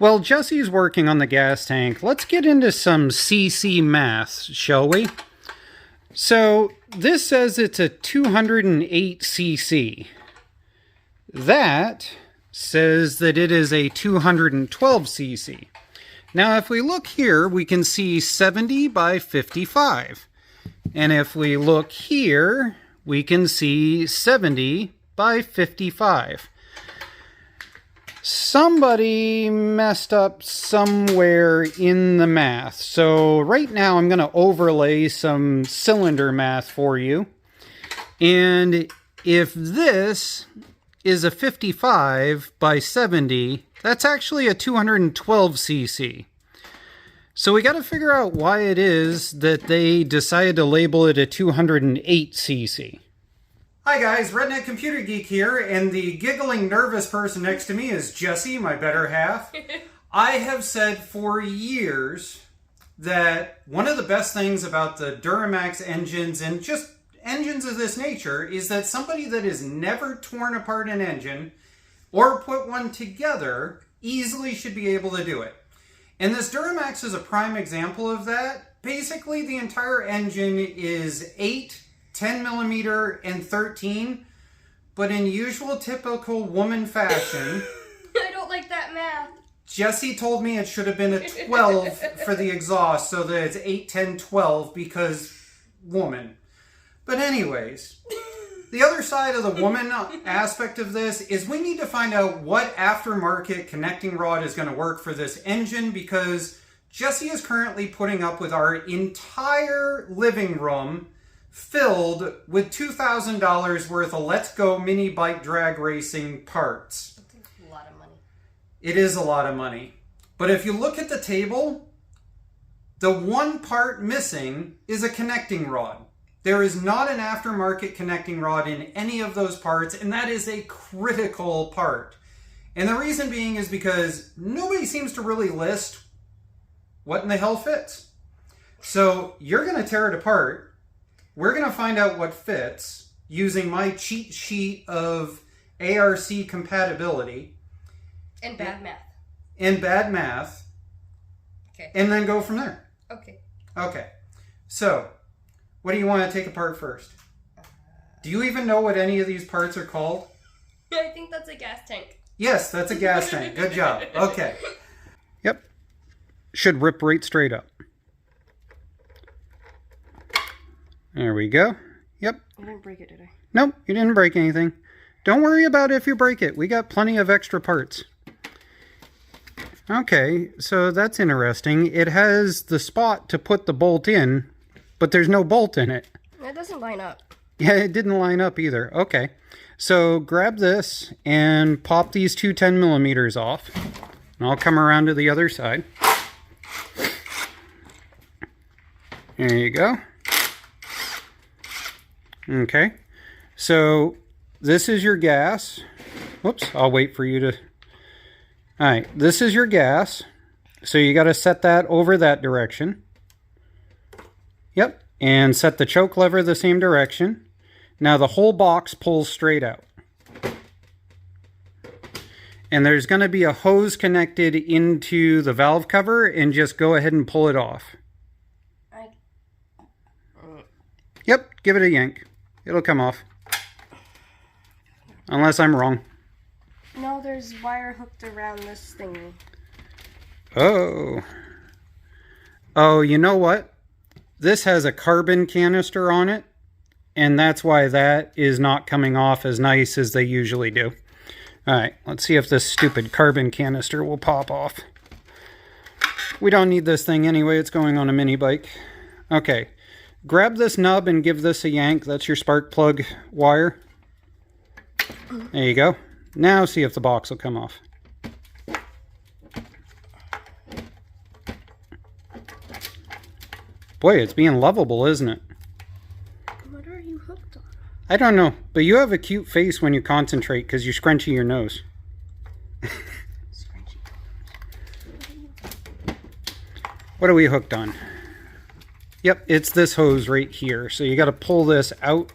Well, Jesse's working on the gas tank. Let's get into some CC math, shall we? So, this says it's a 208 cc. That says that it is a 212 cc. Now, if we look here, we can see 70 by 55. And if we look here, we can see 70 by 55. Somebody messed up somewhere in the math. So right now I'm going to overlay some cylinder math for you. And if this is a 55 by 70, that's actually a 212 cc. So we got to figure out why it is that they decided to label it a 208 cc. Hi guys, Redneck Computer Geek here, and the giggling nervous person next to me is Jesse, my better half. I have said for years that one of the best things about the Duromax engines and just engines of this nature is that somebody that has never torn apart an engine or put one together easily should be able to do it. And this Duromax is a prime example of that. Basically, the entire engine is 8, 10 millimeter, and 13, but in usual typical woman fashion, I don't like that math. Jesse told me it should have been a 12 for the exhaust, so that it's 8, 10, 12 because woman. But anyways, the other side of the woman aspect of this is we need to find out what aftermarket connecting rod is going to work for this engine, because Jesse is currently putting up with our entire living room filled with $2,000 worth of Let's Go mini bike drag racing parts. That's a lot of money. It is a lot of money. But if you look at the table, the one part missing is a connecting rod. There is not an aftermarket connecting rod in any of those parts, and that is a critical part. And the reason being is because nobody seems to really list what in the hell fits. So you're going to tear it apart. We're going to find out what fits using my cheat sheet of ARC compatibility. And bad math. And bad math. Okay. And then go from there. Okay. Okay. So, what do you want to take apart first? Do you even know what any of these parts are called? I think that's a gas tank. Yes, that's a gas tank. Good job. Okay. Yep. Should rip right straight up. There we go. Yep. I didn't break it, did I? Nope, you didn't break anything. Don't worry about if you break it. We got plenty of extra parts. Okay, so that's interesting. It has the spot to put the bolt in, but there's no bolt in it. That doesn't line up. Yeah, it didn't line up either. Okay, so grab this and pop these two 10 millimeters off. And I'll come around to the other side. There you go. Okay, so this is your gas. Whoops, I'll wait for you to... Alright, this is your gas. So you got to set that over that direction. Yep, and set the choke lever the same direction. Now the whole box pulls straight out. And there's going to be a hose connected into the valve cover, and just go ahead and pull it off. Yep, give it a yank. It'll come off. Unless I'm wrong. No, there's wire hooked around this thing. Oh. Oh, you know what? This has a carbon canister on it, and that's why that is not coming off as nice as they usually do. Alright, let's see if this stupid carbon canister will pop off. We don't need this thing anyway, it's going on a mini bike. Okay. Grab this nub and give this a yank. That's your spark plug wire. There you go. Now see if the box will come off. Boy, it's being lovable, isn't it? What are you hooked on? I don't know, but you have a cute face when you concentrate because you scrunchy your nose. What are we hooked on? Yep, it's this hose right here. So you got to pull this out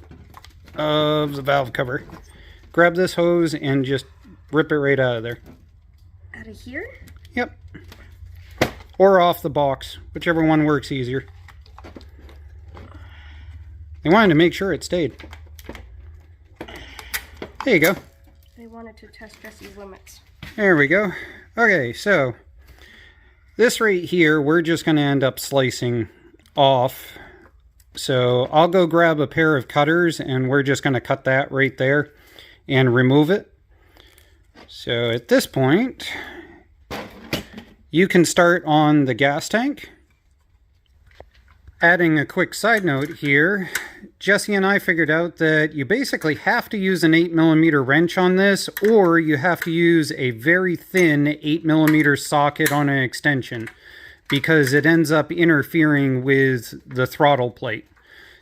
of the valve cover. Grab this hose and just rip it right out of there. Out of here? Yep. Or off the box, whichever one works easier. They wanted to make sure it stayed. There you go. They wanted to test Jesse's limits. There we go. Okay, so this right here, we're just going to end up slicing off. So I'll go grab a pair of cutters and we're just going to cut that right there and remove it. So at this point, you can start on the gas tank. Adding a quick side note here, Jesse and I figured out that you basically have to use an 8mm wrench on this, or you have to use a very thin 8mm socket on an extension, because it ends up interfering with the throttle plate.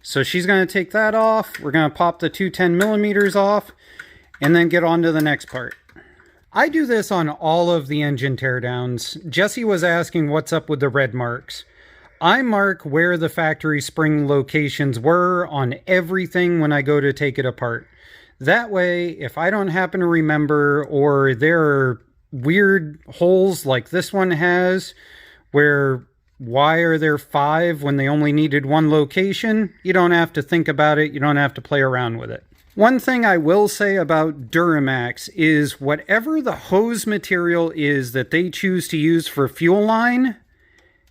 So she's going to take that off, we're going to pop the two 10mm off, and then get on to the next part. I do this on all of the engine teardowns. Jesse was asking what's up with the red marks. I mark where the factory spring locations were on everything when I go to take it apart. That way, if I don't happen to remember, or there are weird holes like this one has, where why are there 5 when they only needed 1 location, you don't have to think about it, you don't have to play around with it. One thing I will say about Duromax is whatever the hose material is that they choose to use for fuel line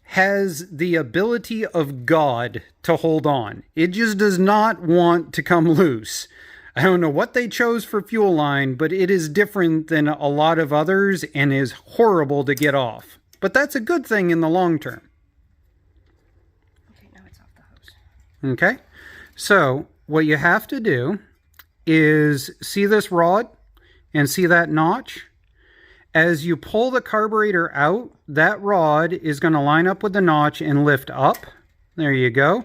has the ability of God to hold on. It just does not want to come loose. I don't know what they chose for fuel line, but it is different than a lot of others and is horrible to get off. But that's a good thing in the long term. Okay, now it's off the hose. Okay, so what you have to do is see this rod and see that notch? As you pull the carburetor out, that rod is going to line up with the notch and lift up. There you go.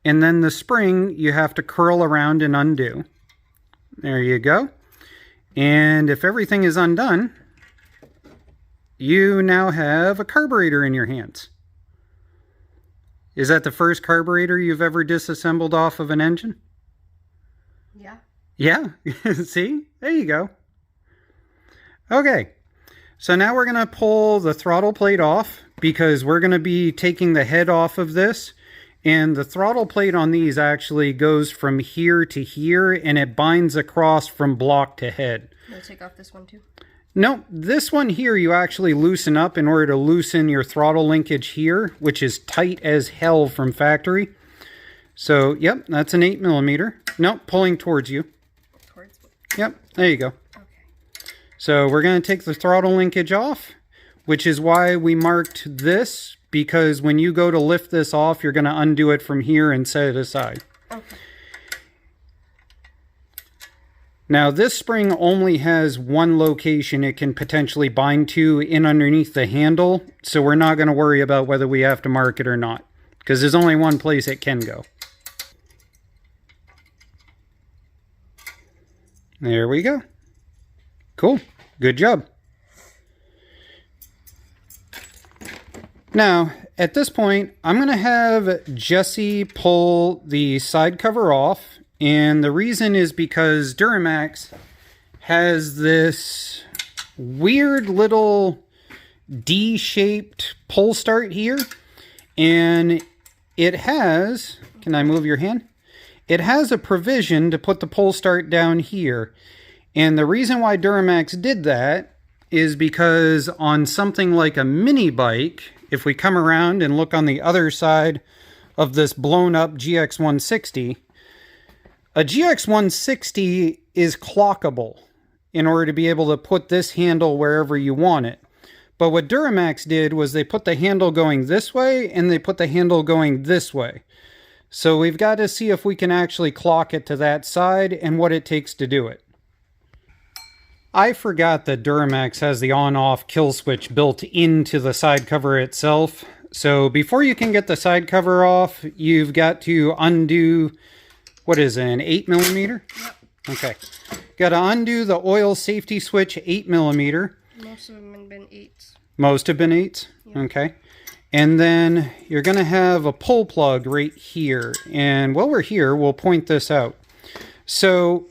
And then the spring you have to curl around and undo. There you go. And if everything is undone, you now have a carburetor in your hands. Is that the first carburetor you've ever disassembled off of an engine? Yeah. Yeah, see? There you go. Okay, so now we're going to pull the throttle plate off because we're going to be taking the head off of this. And the throttle plate on these actually goes from here to here and it binds across from block to head. You'll take off this one too? No, this one here you actually loosen up in order to loosen your throttle linkage here, which is tight as hell from factory. So, yep, that's an 8mm. Nope, pulling towards you. Towards me? Yep, there you go. Okay. So we're going to take the throttle linkage off, which is why we marked this, because when you go to lift this off, you're going to undo it from here and set it aside. Okay. Now, this spring only has one location it can potentially bind to in underneath the handle, so we're not going to worry about whether we have to mark it or not, because there's only one place it can go. There we go. Cool. Good job. Now, at this point, I'm going to have Jesse pull the side cover off. And the reason is because Duromax has this weird little D-shaped pull start here. And it has, can I move your hand? It has a provision to put the pull start down here. And the reason why Duromax did that is because on something like a mini bike, if we come around and look on the other side of this blown up GX160, a GX160 is clockable in order to be able to put this handle wherever you want it. But what Duromax did was they put the handle going this way and they put the handle going this way. So we've got to see if we can actually clock it to that side and what it takes to do it. I forgot that Duromax has the on-off kill switch built into the side cover itself. So before you can get the side cover off, you've got to undo, what is it, an 8mm? Yep. Okay. Got to undo the oil safety switch 8mm. Most of them have been 8s. Most have been 8s? Yep. Okay. And then you're going to have a pull plug right here. And while we're here, we'll point this out. So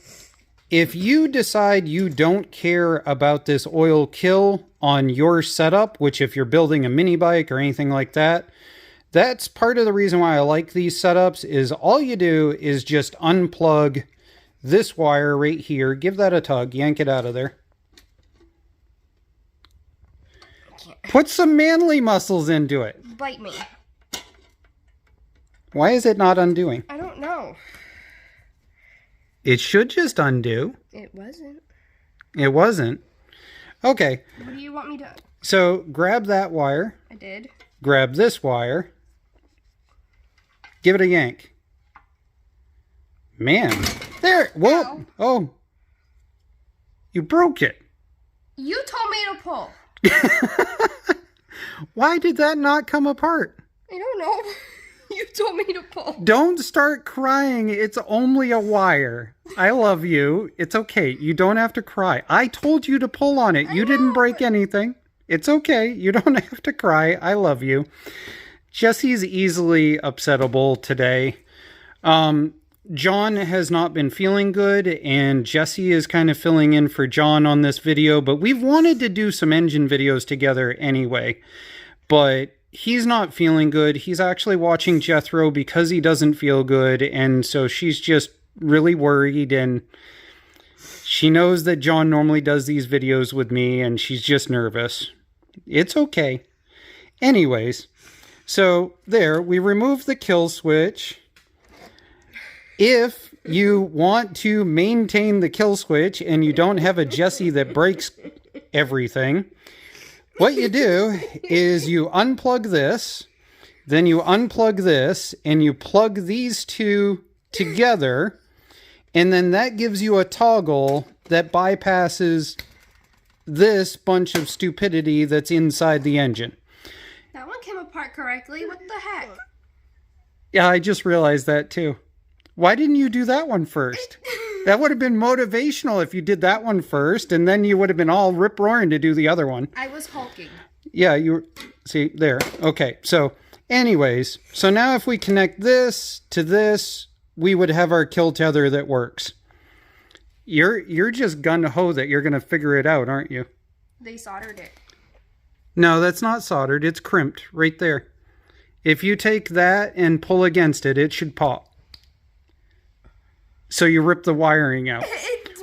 if you decide you don't care about this oil kill on your setup, which if you're building a mini bike or anything like that, that's part of the reason why I like these setups, is all you do is just unplug this wire right here, give that a tug, yank it out of there. Put some manly muscles into it. Bite me. Why is it not undoing? I don't know. It should just undo. It wasn't. It wasn't. Okay. What do you want me to... So grab that wire. I did. Grab this wire. Give it a yank. Man. There. Whoa. Ow. Oh. You broke it. You told me to pull. Why did that not come apart? I don't know. You told me to pull. Don't start crying. It's only a wire. I love you. It's okay. You don't have to cry. I told you to pull on it. You didn't break anything. It's okay. You don't have to cry. I love you. Jesse's easily upsettable today. John has not been feeling good, and Jesse is kind of filling in for John on this video, but we've wanted to do some engine videos together anyway. But he's not feeling good. He's actually watching Jethro because he doesn't feel good, and so she's just really worried, and she knows that John normally does these videos with me, and she's just nervous. It's okay. Anyways, so there, we removed the kill switch. If you want to maintain the kill switch and you don't have a Jesse that breaks everything, what you do is you unplug this, then you unplug this, and you plug these two together, and then that gives you a toggle that bypasses this bunch of stupidity that's inside the engine. That one came apart correctly. What the heck? Yeah, I just realized that too. Why didn't you do that one first? That would have been motivational if you did that one first, and then you would have been all rip-roaring to do the other one. I was hulking. Yeah, you were... See, there. Okay, so anyways, so now if we connect this to this, we would have our kill tether that works. You're just gun-ho that you're going to figure it out, aren't you? They soldered it. No, that's not soldered. It's crimped right there. If you take that and pull against it, it should pop. So you rip the wiring out.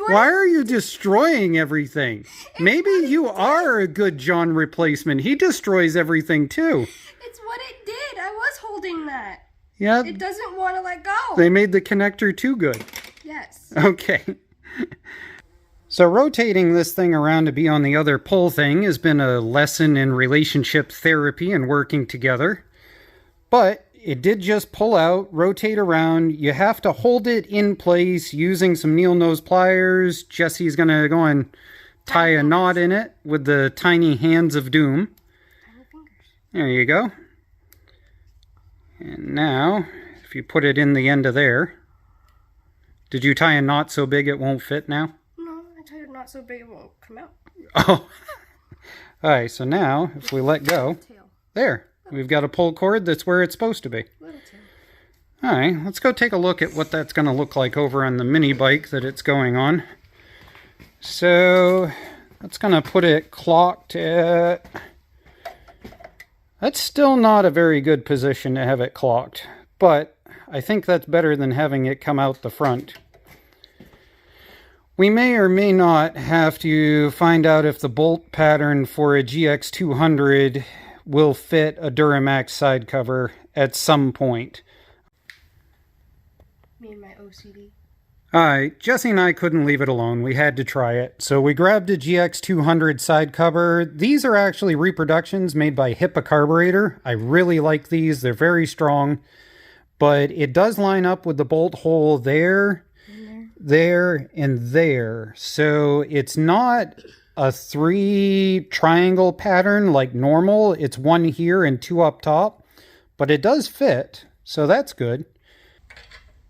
Why are you destroying everything? Maybe you are a good John replacement. He destroys everything too. It's what it did. I was holding that. Yeah. It doesn't want to let go. They made the connector too good. Yes. Okay. So rotating this thing around to be on the other pole thing has been a lesson in relationship therapy and working together. But it did just pull out, rotate around. You have to hold it in place using some needle nose pliers. Jesse's going to go and tie a knot in it with the tiny hands of doom. There you go. And now, if you put it in the end of there. Did you tie a knot so big it won't fit now? No, I tied a knot so big it won't come out. Oh. Alright, so now, if we let go, there. We've got a pull cord that's where it's supposed to be. Alright, let's go take a look at what that's going to look like over on the mini bike that it's going on. So, that's going to put it clocked at... That's still not a very good position to have it clocked, but I think that's better than having it come out the front. We may or may not have to find out if the bolt pattern for a GX200 will fit a Duromax side cover at some point. Me and my OCD. Alright, Jesse and I couldn't leave it alone. We had to try it. So we grabbed a GX200 side cover. These are actually reproductions made by Carburetor. I really like these. They're very strong. But it does line up with the bolt hole there, there, and there. So it's not a 3 triangle pattern like normal. It's 1 here and 2 up top. But it does fit, so that's good.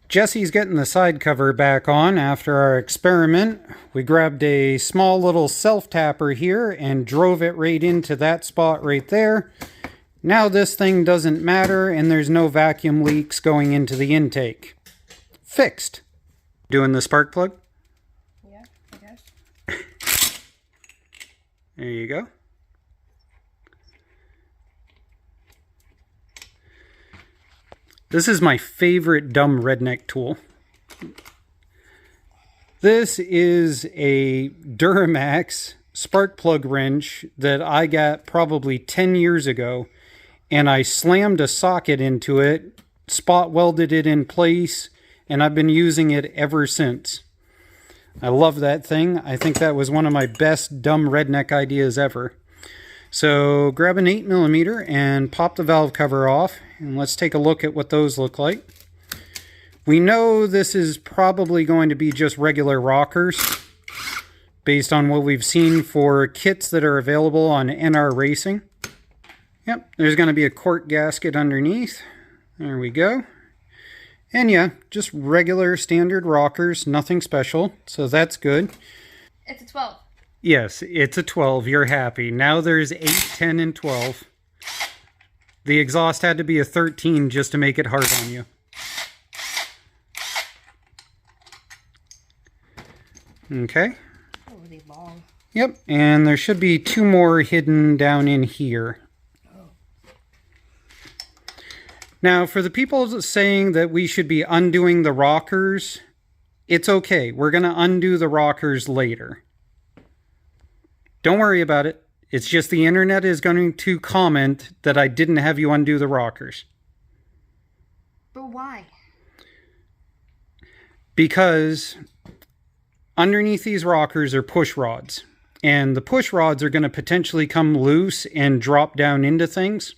Jesse's getting the side cover back on after our experiment. We grabbed a small little self-tapper here and drove it right into that spot right there. Now this thing doesn't matter and there's no vacuum leaks going into the intake. Fixed. Doing the spark plug? Yeah, I guess. There you go. This is my favorite dumb redneck tool. This is a Duromax spark plug wrench that I got probably 10 years ago, and I slammed a socket into it, spot welded it in place, and I've been using it ever since. I love that thing. I think that was one of my best dumb redneck ideas ever. So grab an 8mm and pop the valve cover off, and let's take a look at what those look like. We know this is probably going to be just regular rockers based on what we've seen for kits that are available on NR Racing. Yep, there's going to be a quart gasket underneath. There we go. And yeah, just regular standard rockers, nothing special, so that's good. It's a 12. Yes, it's a 12. You're happy. Now there's 8, 10, and 12. The exhaust had to be a 13 just to make it hard on you. Okay. Oh, really long. Yep, and there should be 2 more hidden down in here. Oh. Now, for the people saying that we should be undoing the rockers, it's okay. We're going to undo the rockers later. Don't worry about it. It's just the internet is going to comment that I didn't have you undo the rockers. But why? Because underneath these rockers are push rods. And the push rods are going to potentially come loose and drop down into things.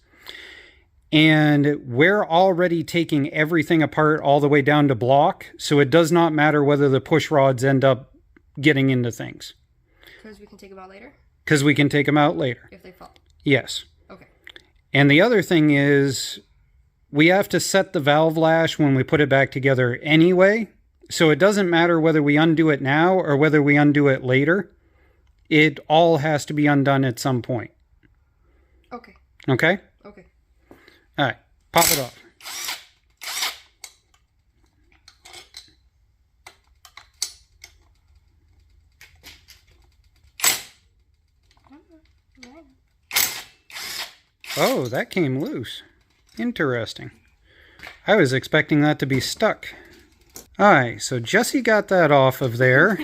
And we're already taking everything apart all the way down to block. So it does not matter whether the push rods end up getting into things. Because we can take them out later? Because we can take them out later. If they fall? Yes. Okay. And the other thing is, we have to set the valve lash when we put it back together anyway. So it doesn't matter whether we undo it now or whether we undo it later. It all has to be undone at some point. Okay. Okay? Okay. All right. Pop it off. Oh, that came loose. Interesting. I was expecting that to be stuck. Alright, so Jesse got that off of there.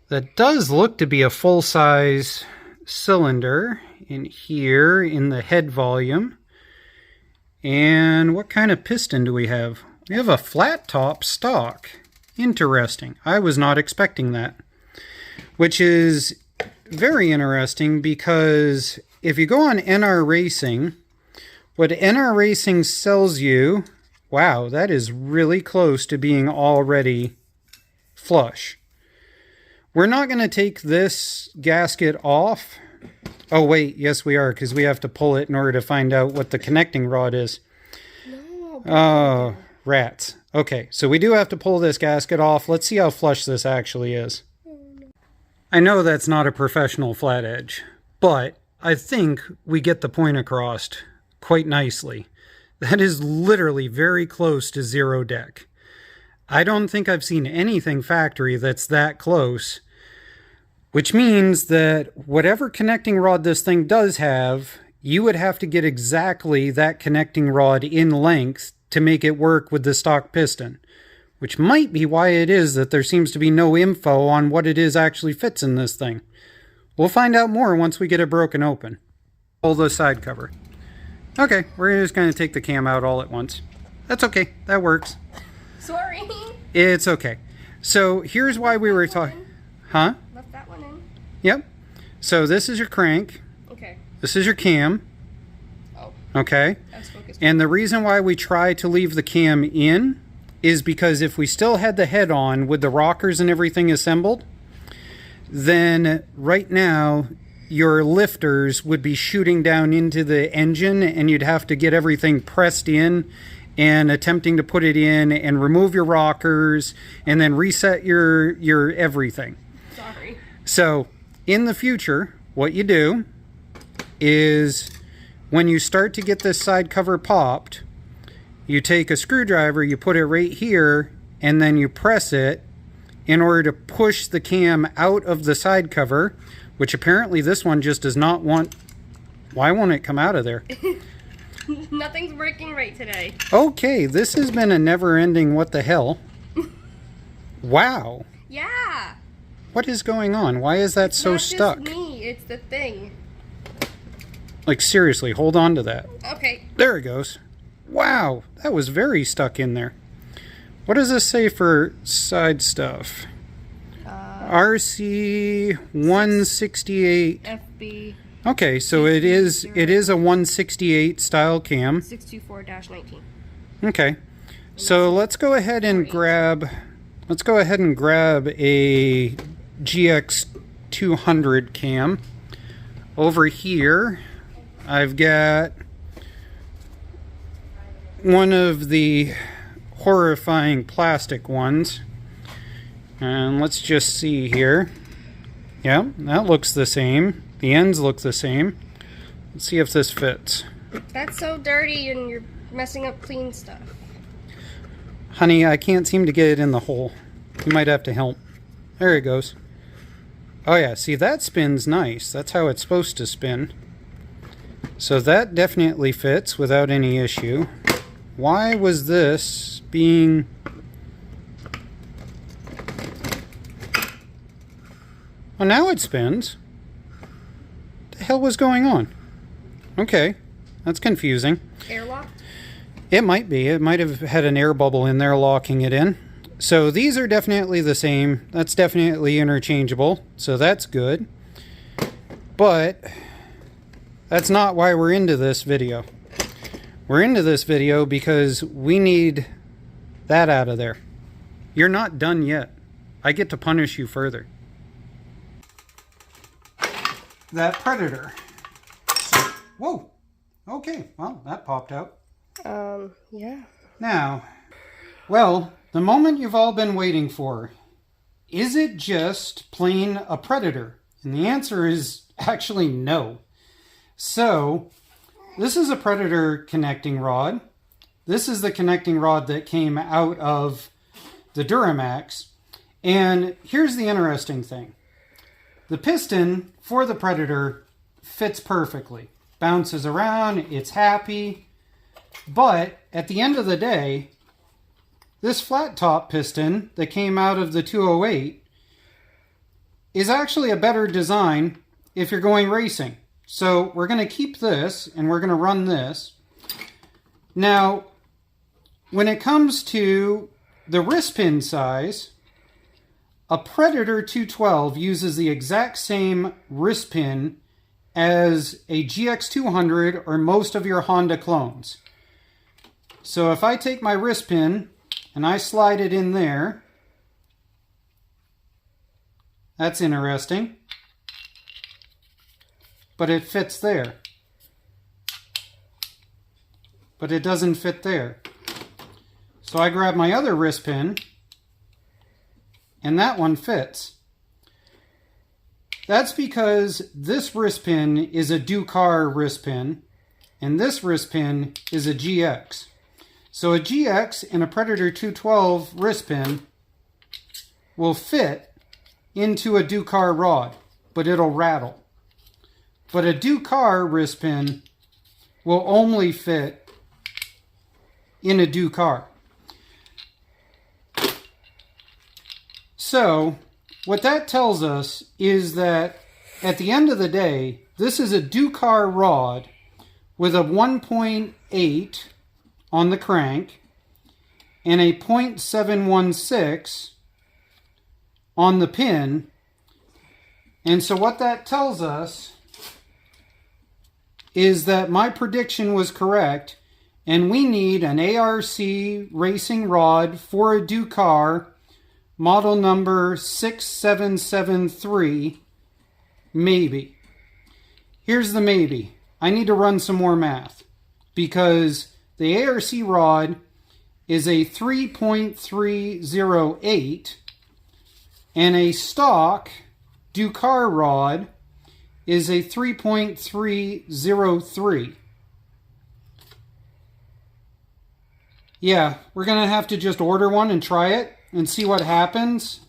That does look to be a full-size cylinder in here in the head volume. And what kind of piston do we have? We have a flat top stock. Interesting. I was not expecting that. Which is very interesting because if you go on NR Racing, what NR Racing sells you, wow, that is really close to being already flush. We're not going to take this gasket off. Oh, wait, yes we are, because we have to pull it in order to find out what the connecting rod is. No. Oh, rats. Okay, so we do have to pull this gasket off. Let's see how flush this actually is. I know that's not a professional flat edge, but I think we get the point across quite nicely. That is literally very close to zero deck. I don't think I've seen anything factory that's that close, which means that whatever connecting rod this thing does have, you would have to get exactly that connecting rod in length to make it work with the stock piston, which might be why it is that there seems to be no info on what it is actually fits in this thing. We'll find out more once we get it broken open. Pull the side cover. Okay, we're just going to take the cam out all at once. That's okay, that works. Sorry. It's okay. So here's why we were talking. Huh? Left that one in. Yep. So this is your crank. Okay. This is your cam. Oh. Okay. I was focused. And the reason why we try to leave the cam in is because if we still had the head on with the rockers and everything assembled, then right now your lifters would be shooting down into the engine and you'd have to get everything pressed in and attempting to put it in and remove your rockers and then reset your everything. Sorry. So in the future, what you do is when you start to get this side cover popped, you take a screwdriver, you put it right here, and then you press it in order to push the cam out of the side cover, which apparently this one just does not want. Why won't it come out of there? Nothing's working right today. Okay, this has been a never-ending what the hell. Wow. Yeah. What is going on? Why is that so Not stuck? just me, it's the thing. Like, seriously, hold on to that. Okay. There it goes. Wow, that was very stuck in there. What does this say for side stuff? RC 168. FB Okay, so it is a 168 style cam. 624-19. Okay. So let's go ahead and grab a GX200 cam. Over here, I've got one of the horrifying plastic ones. And let's just see here. Yeah, that looks the same. The ends look the same. Let's see if this fits. That's so dirty and you're messing up clean stuff. Honey, I can't seem to get it in the hole. You might have to help. There it goes. Oh yeah, see, that spins nice. That's how it's supposed to spin. So that definitely fits without any issue. Why was this being... Oh, now it spins. What the hell was going on? Okay, that's confusing. Airlocked? It might be. It might have had an air bubble in there locking it in. So these are definitely the same. That's definitely interchangeable. So that's good. But that's not why we're into this video. We're into this video because we need that out of there. You're not done yet. I get to punish you further. That Predator. Whoa. Okay, well, that popped out. Yeah. Now, well, the moment you've all been waiting for. Is it just plain a Predator? And the answer is actually no. So, this is a Predator connecting rod. This is the connecting rod that came out of the Duromax. And here's the interesting thing. The piston for the Predator fits perfectly. Bounces around, it's happy. But at the end of the day, this flat top piston that came out of the 208 is actually a better design if you're going racing. So we're going to keep this and we're going to run this. Now, when it comes to the wrist pin size, a Predator 212 uses the exact same wrist pin as a GX200 or most of your Honda clones. So if I take my wrist pin and I slide it in there, that's interesting. But it fits there. But it doesn't fit there. So I grab my other wrist pin, and that one fits. That's because this wrist pin is a Ducar wrist pin, and this wrist pin is a GX. So a GX and a Predator 212 wrist pin will fit into a Ducar rod, but it'll rattle. But a Ducar wrist pin will only fit in a Ducar. So, what that tells us is that at the end of the day, this is a Ducar rod with a 1.8 on the crank and a 0.716 on the pin. And so what that tells us is that my prediction was correct, and we need an ARC racing rod for a Ducar model number 6773, maybe. Here's the maybe. I need to run some more math because the ARC rod is a 3.308 and a stock Ducar rod is a 3.303. Yeah, we're going to have to just order one and try it and see what happens.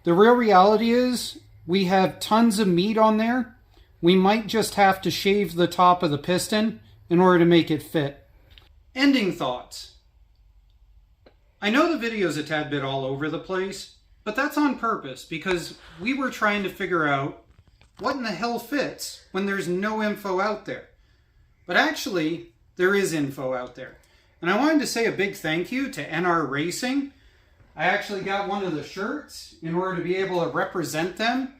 The real reality is we have tons of meat on there. We might just have to shave the top of the piston in order to make it fit. Ending thoughts. I know the video's a tad bit all over the place, but that's on purpose because we were trying to figure out what in the hell fits when there's no info out there. But actually, there is info out there. And I wanted to say a big thank you to NR Racing. I actually got one of the shirts in order to be able to represent them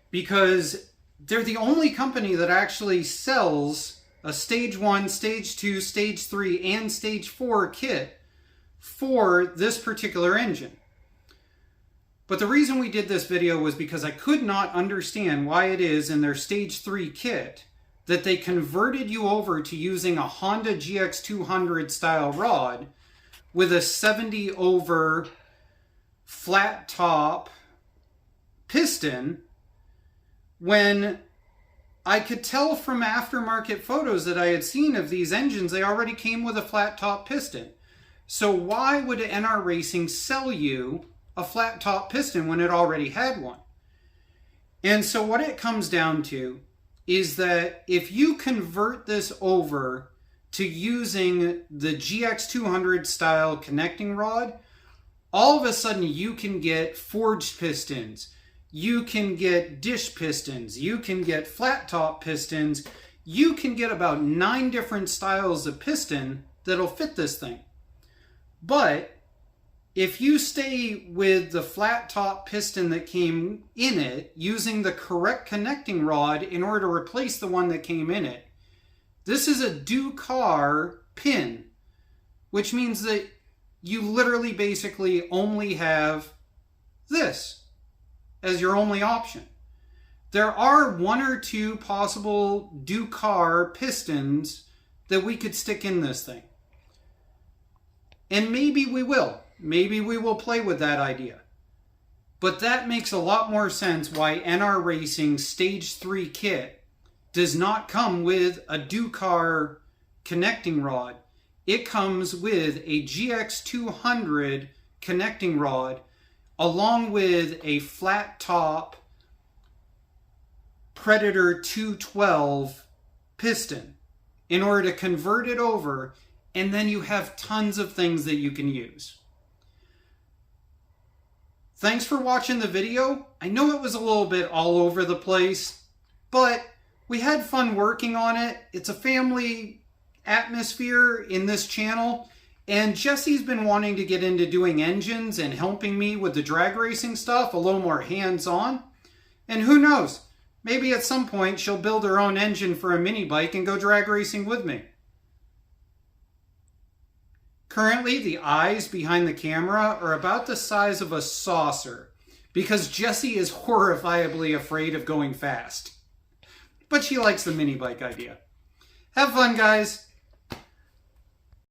because they're the only company that actually sells a Stage 1, Stage 2, Stage 3, and Stage 4 kit for this particular engine. But the reason we did this video was because I could not understand why it is in their Stage 3 kit that they converted you over to using a Honda GX200 style rod with a 70 over flat top piston when I could tell from aftermarket photos that I had seen of these engines, they already came with a flat top piston. So why would NR Racing sell you a flat top piston when it already had one? And so what it comes down to is that if you convert this over to using the GX200 style connecting rod, all of a sudden you can get forged pistons, you can get dish pistons, you can get flat top pistons, you can get about 9 different styles of piston that'll fit this thing. But if you stay with the flat top piston that came in it, using the correct connecting rod in order to replace the one that came in it, this is a do-car pin, which means that you literally basically only have this as your only option. There are 1 or 2 possible do-car pistons that we could stick in this thing. And maybe we will. Maybe we will play with that idea. But that makes a lot more sense why NR Racing Stage 3 kit does not come with a do-car connecting rod. It comes with a GX200 connecting rod along with a flat top Predator 212 piston in order to convert it over, and then you have tons of things that you can use. Thanks for watching the video. I know it was a little bit all over the place, but we had fun working on it. It's a family atmosphere in this channel, and Jesse's been wanting to get into doing engines and helping me with the drag racing stuff, a little more hands-on. And who knows, maybe at some point she'll build her own engine for a mini bike and go drag racing with me. Currently, the eyes behind the camera are about the size of a saucer because Jessie is horrifyingly afraid of going fast. But she likes the mini bike idea. Have fun, guys.